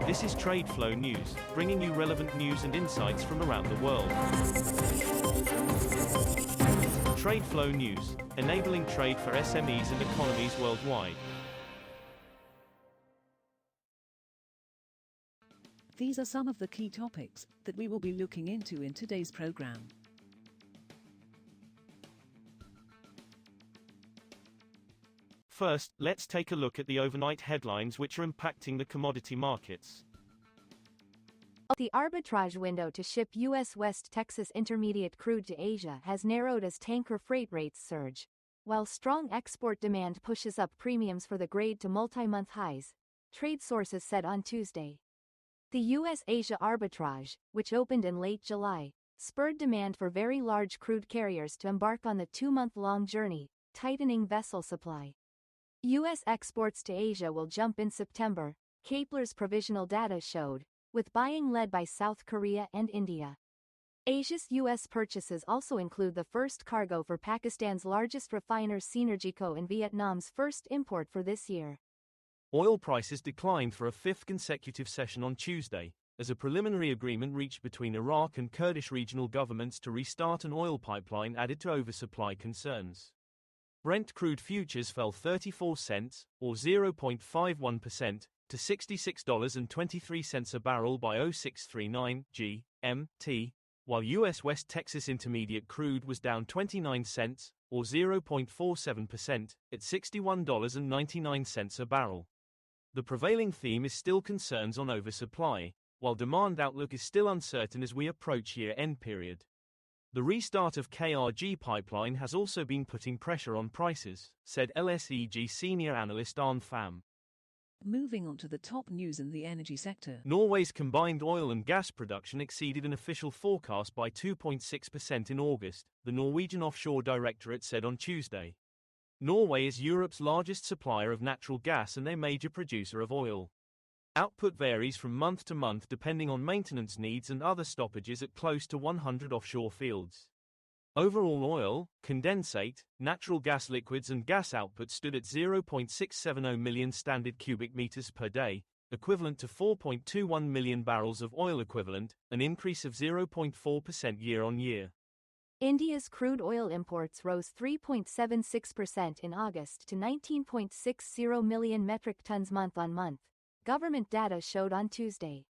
This is TradeFlow News, bringing you relevant news and insights from around the world. TradeFlow News, enabling trade for SMEs and economies worldwide. These are some of the key topics that we will be looking into in today's program. First, let's take a look at the overnight headlines which are impacting the commodity markets. The arbitrage window to ship U.S. West Texas Intermediate crude to Asia has narrowed as tanker freight rates surge, while strong export demand pushes up premiums for the grade to multi-month highs, trade sources said on Tuesday. The U.S.-Asia arbitrage, which opened in late July, spurred demand for very large crude carriers to embark on the two-month-long journey, tightening vessel supply. U.S. exports to Asia will jump in September, Kepler's provisional data showed, with buying led by South Korea and India. Asia's U.S. purchases also include the first cargo for Pakistan's largest refiner Seanergyco and Vietnam's first import for this year. Oil prices declined for a fifth consecutive session on Tuesday, as a preliminary agreement reached between Iraq and Kurdish regional governments to restart an oil pipeline added to oversupply concerns. Brent crude futures fell 34 cents, or 0.51%, to $66.23 a barrel by 0639 GMT, while U.S. West Texas Intermediate crude was down 29 cents, or 0.47%, at $61.99 a barrel. The prevailing theme is still concerns on oversupply, while demand outlook is still uncertain as we approach year-end period. The restart of KRG pipeline has also been putting pressure on prices, said LSEG senior analyst Arne Pham. Moving on to the top news in the energy sector. Norway's combined oil and gas production exceeded an official forecast by 2.6% in August, the Norwegian Offshore Directorate said on Tuesday. Norway is Europe's largest supplier of natural gas and a major producer of oil. Output varies from month to month depending on maintenance needs and other stoppages at close to 100 offshore fields. Overall oil, condensate, natural gas liquids and gas output stood at 0.670 million standard cubic meters per day, equivalent to 4.21 million barrels of oil equivalent, an increase of 0.4% year-on-year. India's crude oil imports rose 3.76% in August to 19.60 million metric tons month-on-month, government data showed on Tuesday.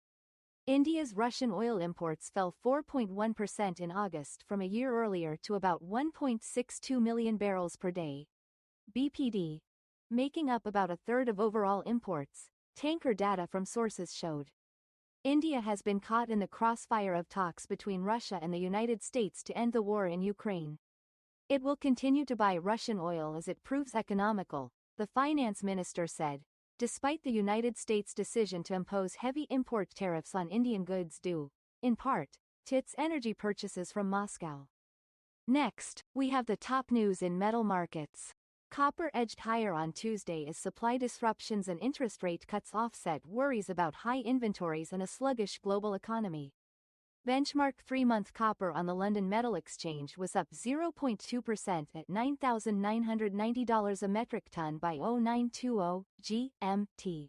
India's Russian oil imports fell 4.1% in August from a year earlier to about 1.62 million barrels per day. BPD, making up about a third of overall imports, tanker data from sources showed. India has been caught in the crossfire of talks between Russia and the United States to end the war in Ukraine. It will continue to buy Russian oil as it proves economical, the finance minister said, despite the United States' decision to impose heavy import tariffs on Indian goods due, in part, to its energy purchases from Moscow. Next, we have the top news in metal markets. Copper edged higher on Tuesday as supply disruptions and interest rate cuts offset worries about high inventories and a sluggish global economy. Benchmark 3-month copper on the London Metal Exchange was up 0.2% at $9,990 a metric ton by 0920 GMT.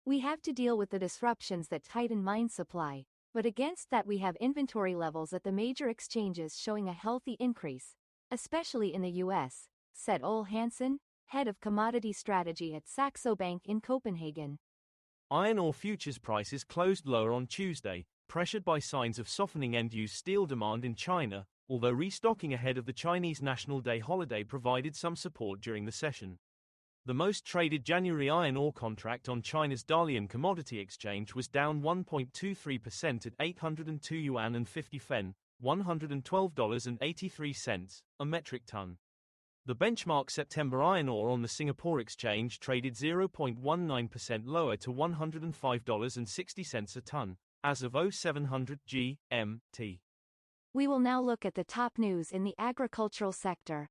We have to deal with the disruptions that tighten mine supply, but against that we have inventory levels at the major exchanges showing a healthy increase, especially in the U.S., said Ole Hansen, head of commodity strategy at Saxo Bank in Copenhagen. Iron ore futures prices closed lower on Tuesday, pressured by signs of softening end-use steel demand in China, although restocking ahead of the Chinese National Day holiday provided some support during the session. The most traded January iron ore contract on China's Dalian Commodity Exchange was down 1.23% at 802 yuan and 50 fen, $112.83, a metric ton. The benchmark September iron ore on the Singapore Exchange traded 0.19% lower to $105.60 a ton, as of 0700 GMT. We will now look at the top news in the agricultural sector.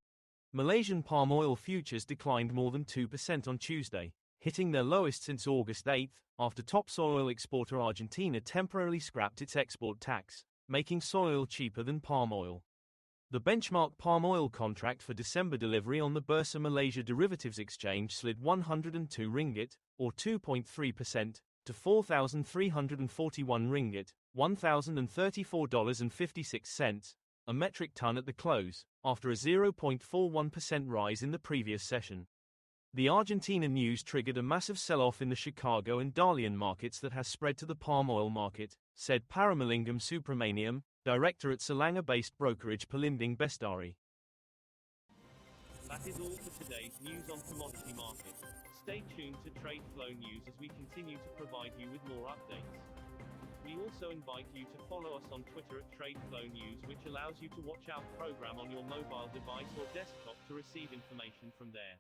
Malaysian palm oil futures declined more than 2% on Tuesday, hitting their lowest since August 8, after top soyoil exporter Argentina temporarily scrapped its export tax, making soyoil cheaper than palm oil. The benchmark palm oil contract for December delivery on the Bursa Malaysia Derivatives Exchange slid 102 ringgit, or 2.3%, to 4,341 ringgit, $1,034.56, a metric ton at the close, after a 0.41% rise in the previous session. The Argentina news triggered a massive sell-off in the Chicago and Dalian markets that has spread to the palm oil market, said Paramalingam Subramaniam, director at Selangor-based brokerage Pelinding Bestari. That is all for today's news on commodity markets. Stay tuned to TradeFlow News as we continue to provide you with more updates. We also invite you to follow us on Twitter at TradeFlow News, which allows you to watch our program on your mobile device or desktop to receive information from there.